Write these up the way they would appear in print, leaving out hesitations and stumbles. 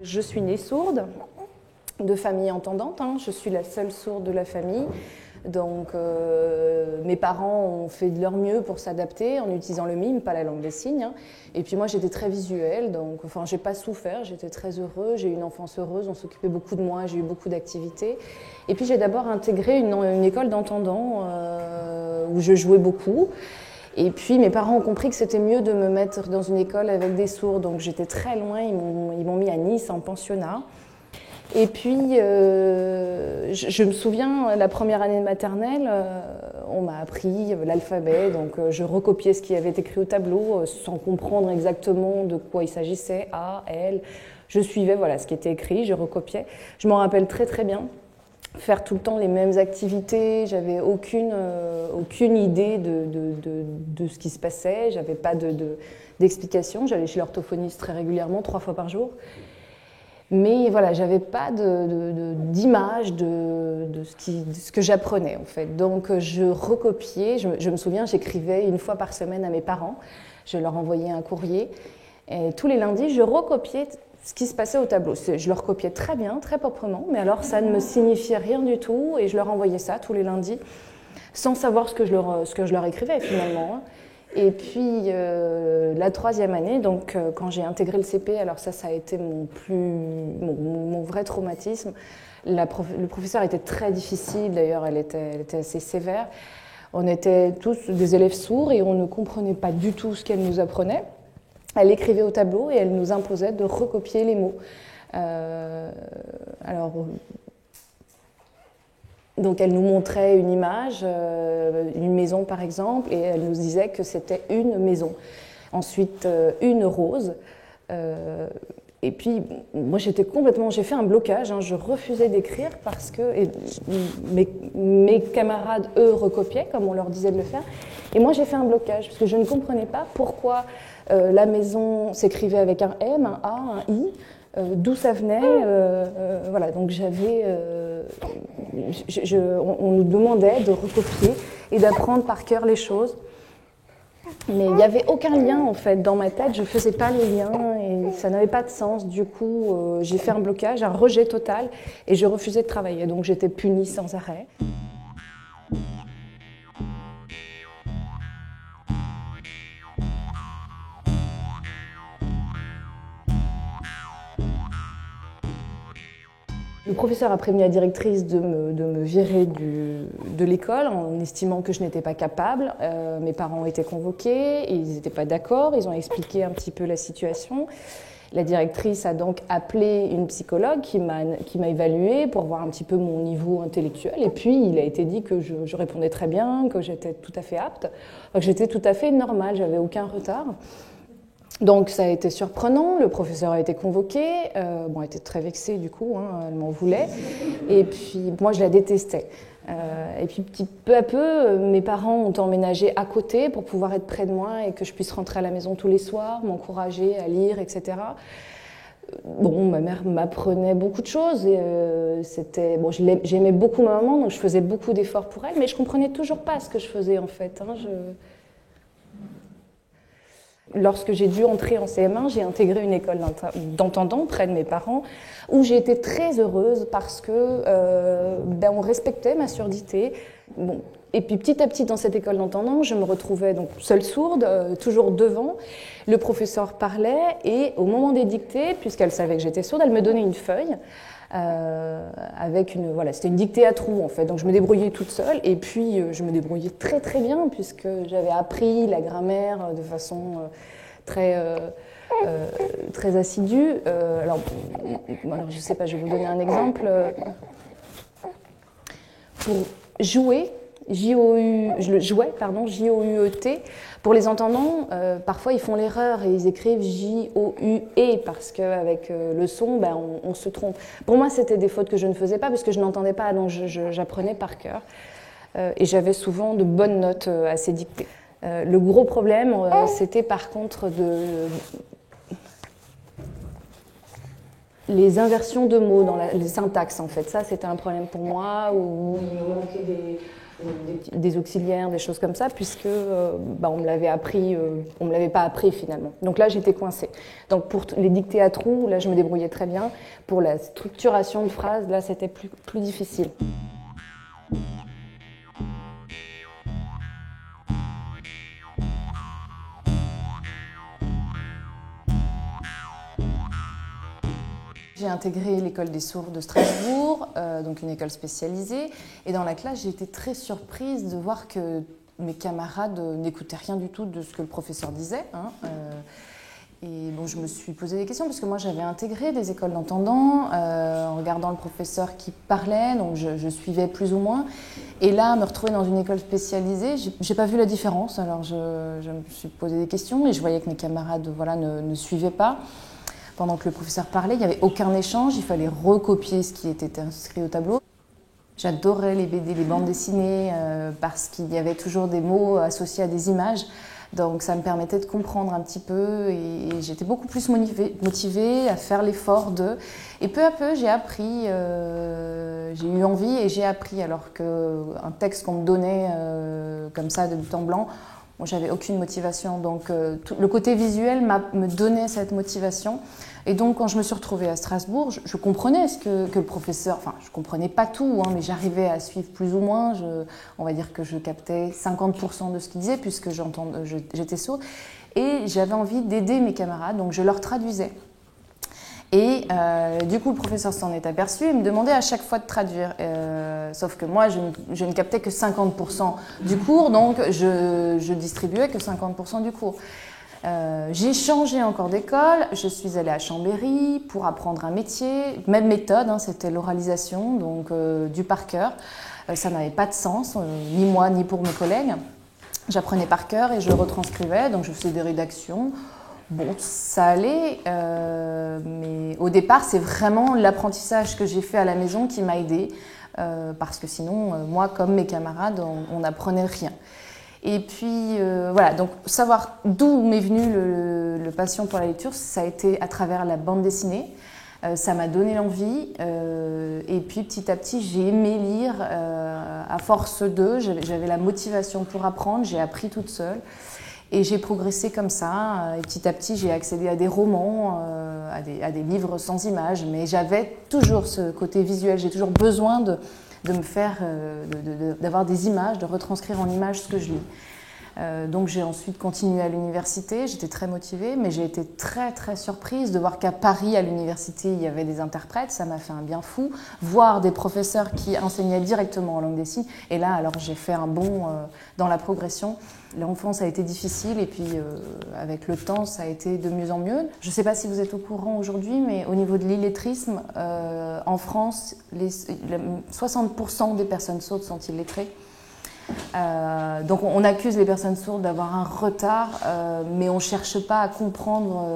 Je suis née sourde, de famille entendante, hein. Je suis la seule sourde de la famille. Donc mes parents ont fait de leur mieux pour s'adapter en utilisant le mime, pas la langue des signes. Hein. Et puis moi j'étais très visuelle, donc j'ai pas souffert, j'étais très heureuse, j'ai eu une enfance heureuse, on s'occupait beaucoup de moi, j'ai eu beaucoup d'activités. Et puis j'ai d'abord intégré une école d'entendants où je jouais beaucoup. Et puis mes parents ont compris que c'était mieux de me mettre dans une école avec des sourds, donc j'étais très loin, ils m'ont mis à Nice en pensionnat. Et puis, je me souviens, la première année de maternelle, on m'a appris l'alphabet, donc je recopiais ce qui avait été écrit au tableau sans comprendre exactement de quoi il s'agissait, A, L. Je suivais voilà, ce qui était écrit, je recopiais. Je m'en rappelle très très bien. Faire tout le temps les mêmes activités, j'avais aucune idée de ce qui se passait, j'avais pas d'explication. J'allais chez l'orthophoniste très régulièrement, 3 fois par jour. Mais voilà, j'avais pas d'image de ce que j'apprenais en fait. Donc je recopiais, je me souviens, j'écrivais 1 fois par semaine à mes parents, je leur envoyais un courrier. Et tous les lundis, je recopiais ce qui se passait au tableau. Je le recopiais très bien, très proprement, mais alors ça ne me signifiait rien du tout et je leur envoyais ça tous les lundis sans savoir ce que je leur écrivais finalement. Et puis la 3e année, donc quand j'ai intégré le CP, alors ça a été mon vrai traumatisme. Le professeur était très difficile, d'ailleurs elle était assez sévère. On était tous des élèves sourds et on ne comprenait pas du tout ce qu'elle nous apprenait. Elle écrivait au tableau et elle nous imposait de recopier les mots. Donc elle nous montrait une image, une maison par exemple, et elle nous disait que c'était une maison. Ensuite, une rose. Et puis, moi j'ai fait un blocage, hein, je refusais d'écrire parce que mes camarades, eux, recopiaient, comme on leur disait de le faire. Et moi j'ai fait un blocage, parce que je ne comprenais pas pourquoi la maison s'écrivait avec un M, un A, un I, d'où ça venait. Voilà, donc on nous demandait de recopier et d'apprendre par cœur les choses. Mais il n'y avait aucun lien en fait dans ma tête, je ne faisais pas les liens et ça n'avait pas de sens. Du coup, j'ai fait un blocage, un rejet total et je refusais de travailler. Donc j'étais punie sans arrêt. Le professeur a prévenu la directrice de me virer de l'école en estimant que je n'étais pas capable. Mes parents ont été convoqués, ils n'étaient pas d'accord, ils ont expliqué un petit peu la situation. La directrice a donc appelé une psychologue qui m'a évaluée pour voir un petit peu mon niveau intellectuel. Et puis il a été dit que je répondais très bien, que j'étais tout à fait apte, que j'étais tout à fait normale, j'avais aucun retard. Donc ça a été surprenant, le professeur a été convoqué, elle était très vexée du coup, hein, elle m'en voulait, et puis moi je la détestais. Et puis peu à peu, mes parents ont emménagé à côté pour pouvoir être près de moi et que je puisse rentrer à la maison tous les soirs, m'encourager à lire, etc. Ma mère m'apprenait beaucoup de choses, et j'aimais beaucoup ma maman, donc je faisais beaucoup d'efforts pour elle, mais je ne comprenais toujours pas ce que je faisais en fait. Hein, Lorsque j'ai dû entrer en CM1, j'ai intégré une école d'entendants près de mes parents, où j'ai été très heureuse parce que on respectait ma surdité. Bon. Et puis petit à petit dans cette école d'entendants, je me retrouvais donc seule sourde, toujours devant. Le professeur parlait et au moment des dictées, puisqu'elle savait que j'étais sourde, elle me donnait une feuille. C'était une dictée à trous en fait, donc je me débrouillais toute seule et puis je me débrouillais très très bien puisque j'avais appris la grammaire de façon très assidue. Alors je sais pas, je vais vous donner un exemple. Pour jouer, J-O-U-E-T, pour les entendants, parfois ils font l'erreur et ils écrivent J-O-U-E parce qu'avec le son, on se trompe. Pour moi, c'était des fautes que je ne faisais pas parce que je n'entendais pas, donc j'apprenais par cœur. Et j'avais souvent de bonnes notes à ces dictées. Le gros problème, c'était par contre Les inversions de mots, dans les syntaxes en fait, ça c'était un problème pour moi, où il me manquait des auxiliaires, des choses comme ça, puisque on me l'avait appris, on me l'avait pas appris finalement. Donc là j'étais coincée. Donc pour les dictées à trous, là je me débrouillais très bien. Pour la structuration de phrases, là c'était plus difficile. J'ai intégré l'école des sourds de Strasbourg, donc une école spécialisée. Et dans la classe, j'ai été très surprise de voir que mes camarades n'écoutaient rien du tout de ce que le professeur disait. Et bon, je me suis posé des questions parce que moi, j'avais intégré des écoles d'entendants en regardant le professeur qui parlait, donc je suivais plus ou moins. Et là, me retrouver dans une école spécialisée, j'ai pas vu la différence. Alors, je me suis posé des questions et je voyais que mes camarades ne suivaient pas. Pendant que le professeur parlait, il n'y avait aucun échange, il fallait recopier ce qui était inscrit au tableau. J'adorais les BD, les bandes dessinées, parce qu'il y avait toujours des mots associés à des images. Donc ça me permettait de comprendre un petit peu et j'étais beaucoup plus motivée à faire l'effort de... Et peu à peu, j'ai appris, j'ai eu envie et j'ai appris, alors qu'un texte qu'on me donnait comme ça de but en blanc, bon, j'avais aucune motivation, donc le côté visuel me donnait cette motivation. Et donc quand je me suis retrouvée à Strasbourg, je comprenais ce que le professeur, enfin je comprenais pas tout, mais j'arrivais à suivre plus ou moins, on va dire que je captais 50% de ce qu'il disait puisque j'étais sourde. Et j'avais envie d'aider mes camarades, donc je leur traduisais. Et du coup, le professeur s'en est aperçu et me demandait à chaque fois de traduire. Sauf que moi, je ne captais que 50% du cours, donc je distribuais que 50% du cours. J'ai changé encore d'école, je suis allée à Chambéry pour apprendre un métier, même méthode, c'était l'oralisation, donc du par cœur. Ça n'avait pas de sens, ni moi, ni pour mes collègues. J'apprenais par cœur et je le retranscrivais, donc je faisais des rédactions. Bon, ça allait, mais au départ, c'est vraiment l'apprentissage que j'ai fait à la maison qui m'a aidée, parce que sinon, moi, comme mes camarades, on n'apprenait rien. Et puis, voilà, donc savoir d'où m'est venu le passion pour la lecture, ça a été à travers la bande dessinée. Ça m'a donné l'envie, et puis petit à petit, j'ai aimé lire à force d'eux. J'avais la motivation pour apprendre, j'ai appris toute seule. Et j'ai progressé comme ça, et petit à petit j'ai accédé à des romans, à des livres sans images, mais j'avais toujours ce côté visuel, j'ai toujours besoin de me faire, d'avoir des images, de retranscrire en images ce que je lis. Donc j'ai ensuite continué à l'université, j'étais très motivée, mais j'ai été très très surprise de voir qu'à Paris, à l'université, il y avait des interprètes, ça m'a fait un bien fou, voir des professeurs qui enseignaient directement en langue des signes, et là alors j'ai fait un bond dans la progression. L'enfance a été difficile et puis avec le temps, ça a été de mieux en mieux. Je ne sais pas si vous êtes au courant aujourd'hui, mais au niveau de l'illettrisme, en France, 60% des personnes sourdes sont illettrées. Donc on accuse les personnes sourdes d'avoir un retard, mais on ne cherche pas à comprendre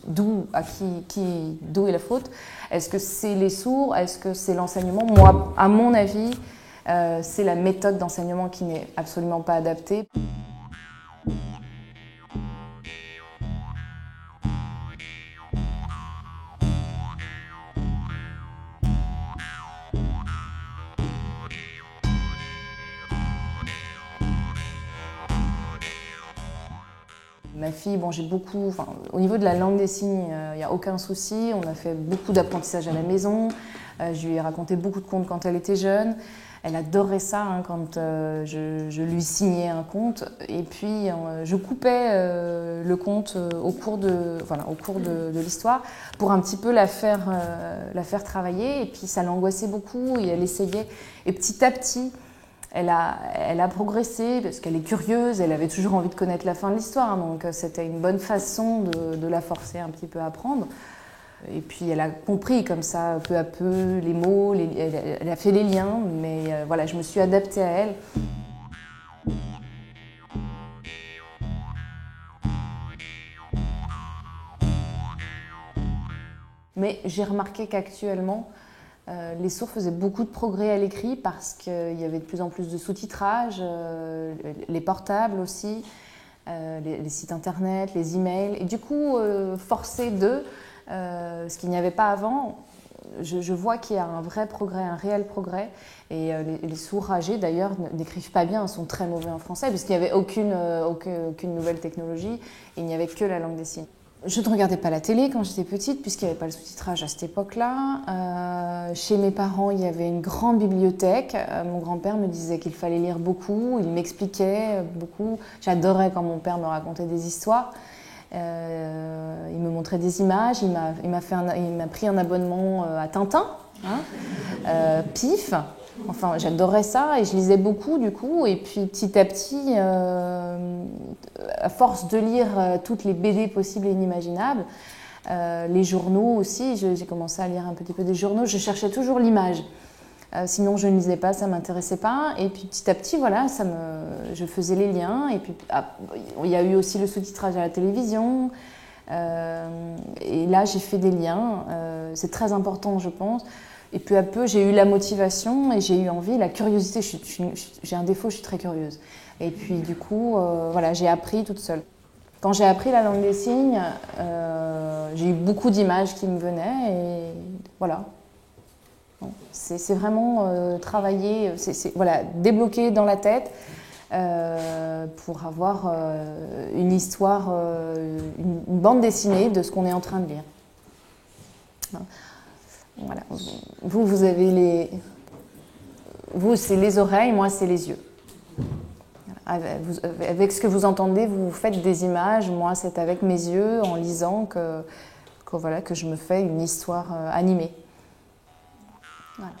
d'où est la faute. Est-ce que c'est les sourds? Est-ce que c'est l'enseignement? Moi, à mon avis, c'est la méthode d'enseignement qui n'est absolument pas adaptée. Ma fille, bon, au niveau de la langue des signes, il n'y a aucun souci. On a fait beaucoup d'apprentissage à la maison. Je lui ai raconté beaucoup de contes quand elle était jeune. Elle adorait ça quand je lui signais un conte. Et puis, je coupais le conte au cours de l'histoire pour un petit peu la faire travailler. Et puis, ça l'angoissait beaucoup et elle essayait. Et petit à petit, elle a progressé parce qu'elle est curieuse, elle avait toujours envie de connaître la fin de l'histoire, donc c'était une bonne façon de la forcer un petit peu à apprendre. Et puis elle a compris comme ça, peu à peu, les mots, elle a fait les liens, mais voilà, je me suis adaptée à elle. Mais j'ai remarqué qu'actuellement, les sourds faisaient beaucoup de progrès à l'écrit parce qu'il y avait de plus en plus de sous-titrage, les portables aussi, les sites internet, les emails. Et du coup, forcé d'eux, ce qu'il n'y avait pas avant. Je vois qu'il y a un vrai progrès, un réel progrès. Et les sourds âgés, d'ailleurs, n'écrivent pas bien, sont très mauvais en français, parce qu'il n'y avait aucune nouvelle technologie, il n'y avait que la langue des signes. Je ne regardais pas la télé quand j'étais petite, puisqu'il n'y avait pas le sous-titrage à cette époque-là. Chez mes parents, il y avait une grande bibliothèque. Mon grand-père me disait qu'il fallait lire beaucoup, il m'expliquait beaucoup. J'adorais quand mon père me racontait des histoires. Il me montrait des images, il m'a pris un abonnement à Tintin, hein, Pif. Enfin, j'adorais ça et je lisais beaucoup du coup. Et puis petit à petit, à force de lire toutes les BD possibles et inimaginables, les journaux aussi, j'ai commencé à lire un petit peu des journaux. Je cherchais toujours l'image. Sinon, je ne lisais pas, ça ne m'intéressait pas. Et puis petit à petit, voilà, je faisais les liens. Et puis il y a eu aussi le sous-titrage à la télévision. Et là, j'ai fait des liens. C'est très important, je pense. Et peu à peu, j'ai eu la motivation et j'ai eu envie, la curiosité. J'ai un défaut, je suis très curieuse. Et puis du coup, voilà, j'ai appris toute seule. Quand j'ai appris la langue des signes, j'ai eu beaucoup d'images qui me venaient et voilà. C'est vraiment travailler, voilà, débloquer dans la tête pour avoir une histoire, une bande dessinée de ce qu'on est en train de lire. Voilà. Vous avez les... Vous, c'est les oreilles, moi, c'est les yeux. Avec ce que vous entendez, vous faites des images. Moi, c'est avec mes yeux, en lisant, que je me fais une histoire animée. Voilà.